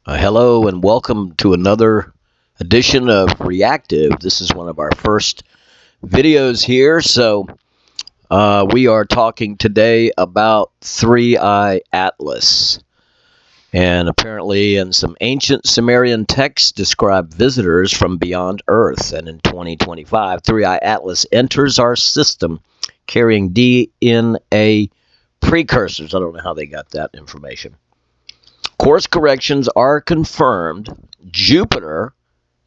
Hello and welcome to another edition of Reactive. This is one of our first videos here. We are talking today about 3IATLAS. And apparently in some ancient Sumerian texts describe visitors from beyond Earth. And in 2025, 3IATLAS enters our system carrying DNA precursors. I don't know how they got that information. Course corrections are confirmed. Jupiter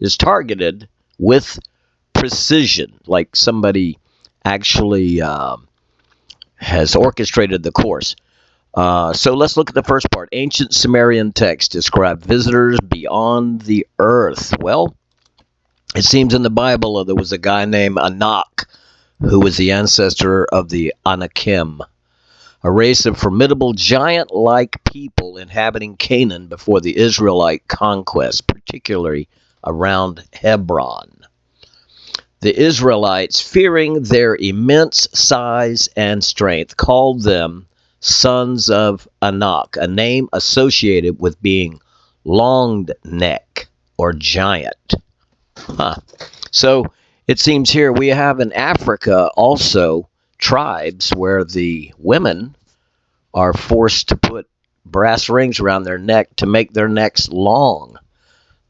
is targeted with precision, like somebody actually has orchestrated the course. So let's look at the first part. Ancient Sumerian texts describe visitors beyond the earth. Well, it seems in the Bible there was a guy named Anak who was the ancestor of the Anakim, a race of formidable giant-like people inhabiting Canaan before the Israelite conquest, particularly around Hebron. The Israelites, fearing their immense size and strength, called them sons of Anak, a name associated with being long neck or giant. So it seems here we have in Africa also tribes where the women are forced to put brass rings around their neck to make their necks long.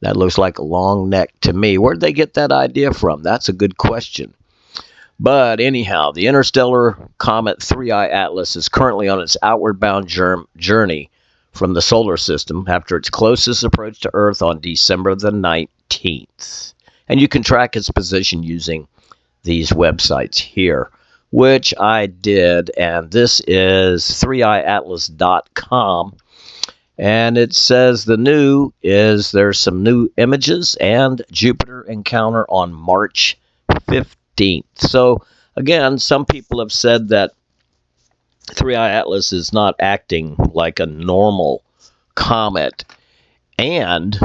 That looks like a long neck to me. Where'd they get that idea from? That's a good question. But anyhow, the interstellar comet 3I-Atlas is currently on its outward bound journey from the solar system after its closest approach to Earth on December the 19th. And you can track its position using these websites here, which I did, and this is 3iatlas.com, and it says there's some new images and Jupiter encounter on March 15th. So again, some people have said that 3I-Atlas is not acting like a normal comet, and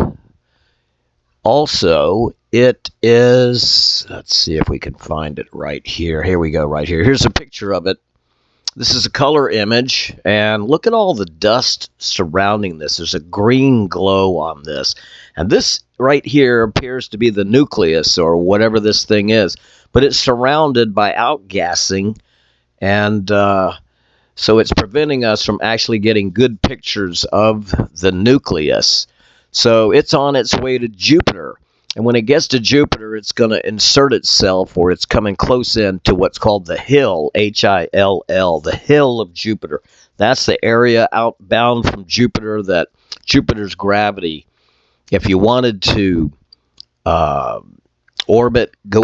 also it is, let's see if we can find it right here. Here we go, right here. Here's a picture of it. This is a color image, and look at all the dust surrounding this. There's a green glow on this, and this right here appears to be the nucleus or whatever this thing is, but it's surrounded by outgassing, and so it's preventing us from actually getting good pictures of the nucleus. So it's on its way to Jupiter. And when it gets to Jupiter, it's going to insert itself, or it's coming close in to what's called the hill, H-I-L-L, the hill of Jupiter. That's the area outbound from Jupiter that Jupiter's gravity, if you wanted to go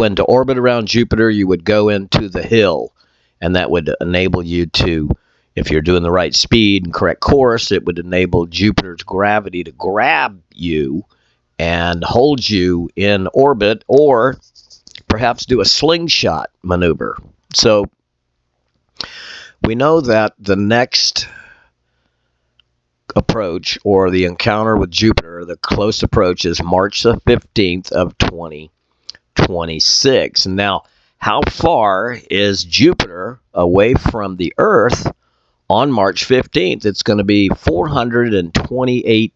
into orbit around Jupiter, you would go into the hill, and that would enable you to, if you're doing the right speed and correct course, it would enable Jupiter's gravity to grab you and hold you in orbit, or perhaps do a slingshot maneuver. So we know that the next approach, or the encounter with Jupiter, the close approach, is March the 15th of 2026. Now, how far is Jupiter away from the Earth on March 15th? It's going to be 428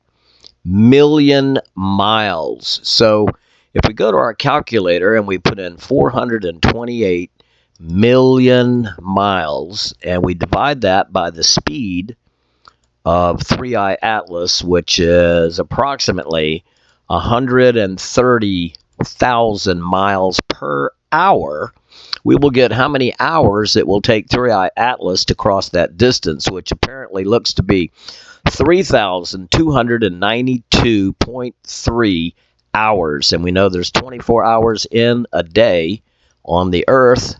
million miles. So if we go to our calculator and we put in 428 million miles and we divide that by the speed of 3I-Atlas, which is approximately 130,000 miles per hour, we will get how many hours it will take 3I-Atlas to cross that distance, which apparently looks to be 3,292.3 hours. And we know there's 24 hours in a day on the Earth.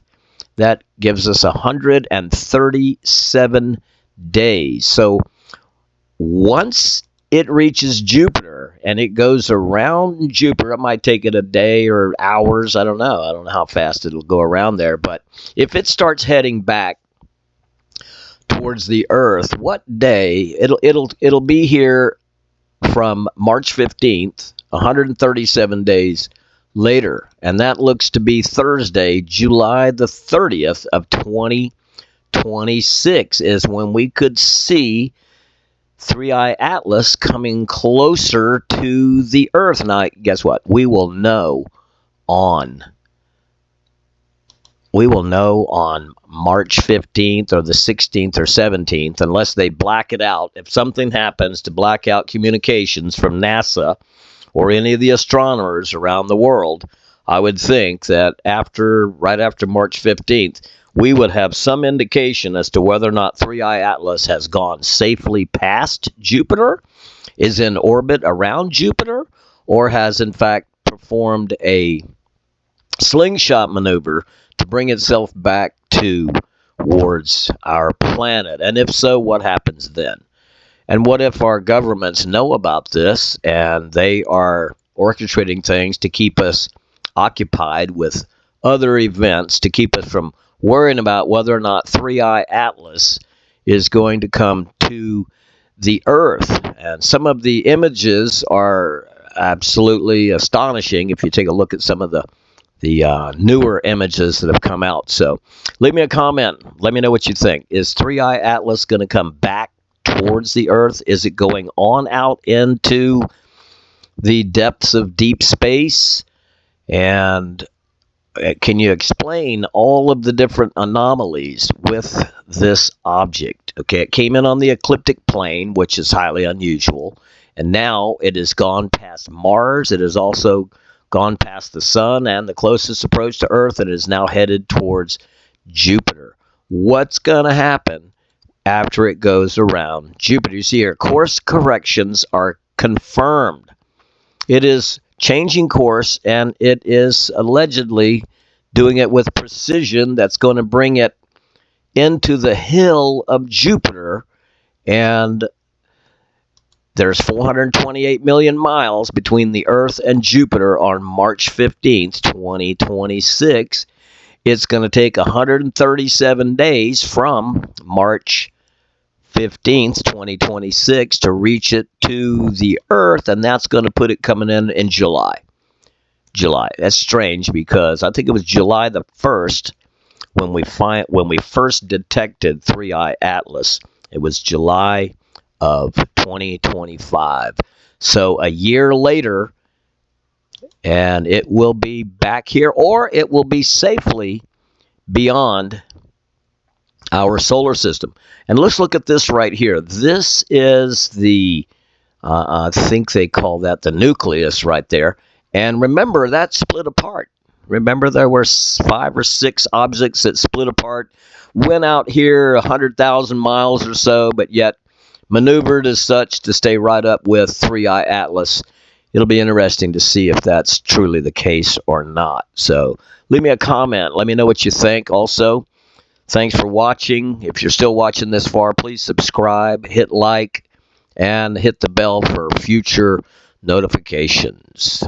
That gives us 137 days. So once it reaches Jupiter and it goes around Jupiter, it might take it a day or hours. I don't know how fast it'll go around there. But if it starts heading back towards the Earth, what day it'll be here from March 15th, 137 days later, and that looks to be Thursday, July the 30th of 2026 is when we could see 3IATLAS coming closer to the Earth. Now, guess what? We will know on March 15th or the 16th or 17th, unless they black it out. If something happens to black out communications from NASA or any of the astronomers around the world, I would think that right after March 15th, we would have some indication as to whether or not 3IATLAS has gone safely past Jupiter, is in orbit around Jupiter, or has in fact performed a slingshot maneuver to bring itself back towards our planet. And if so, what happens then? And what if our governments know about this and they are orchestrating things to keep us occupied with other events, to keep us from worrying about whether or not 3IATLAS is going to come to the Earth? And some of the images are absolutely astonishing if you take a look at some of the newer images that have come out. So leave me a comment. Let me know what you think. Is 3IATLAS going to come back towards the Earth? Is it going on out into the depths of deep space? And can you explain all of the different anomalies with this object? Okay, it came in on the ecliptic plane, which is highly unusual. And now it has gone past Mars. It has also gone past the sun and the closest approach to Earth, and is now headed towards Jupiter. What's going to happen after it goes around Jupiter? You see here, course corrections are confirmed. It is changing course, and it is allegedly doing it with precision that's going to bring it into the hill of Jupiter. And there's 428 million miles between the Earth and Jupiter on March 15th, 2026. It's going to take 137 days from March 15th, 2026 to reach it to the Earth, and that's going to put it coming in July. That's strange, because I think it was July the 1st when we first detected 3IATLAS. It was July of 2025. So a year later, and it will be back here, or it will be safely beyond our solar system. And let's look at this right here. This is the, I think they call that the nucleus right there. And remember, that split apart. Remember, there were 5 or 6 objects that split apart, went out here 100,000 miles or so, but yet maneuvered as such to stay right up with 3IATLAS. It'll be interesting to see if that's truly the case or not. So leave me a comment. Let me know what you think. Also, thanks for watching. If you're still watching this far, please subscribe, hit like, and hit the bell for future notifications.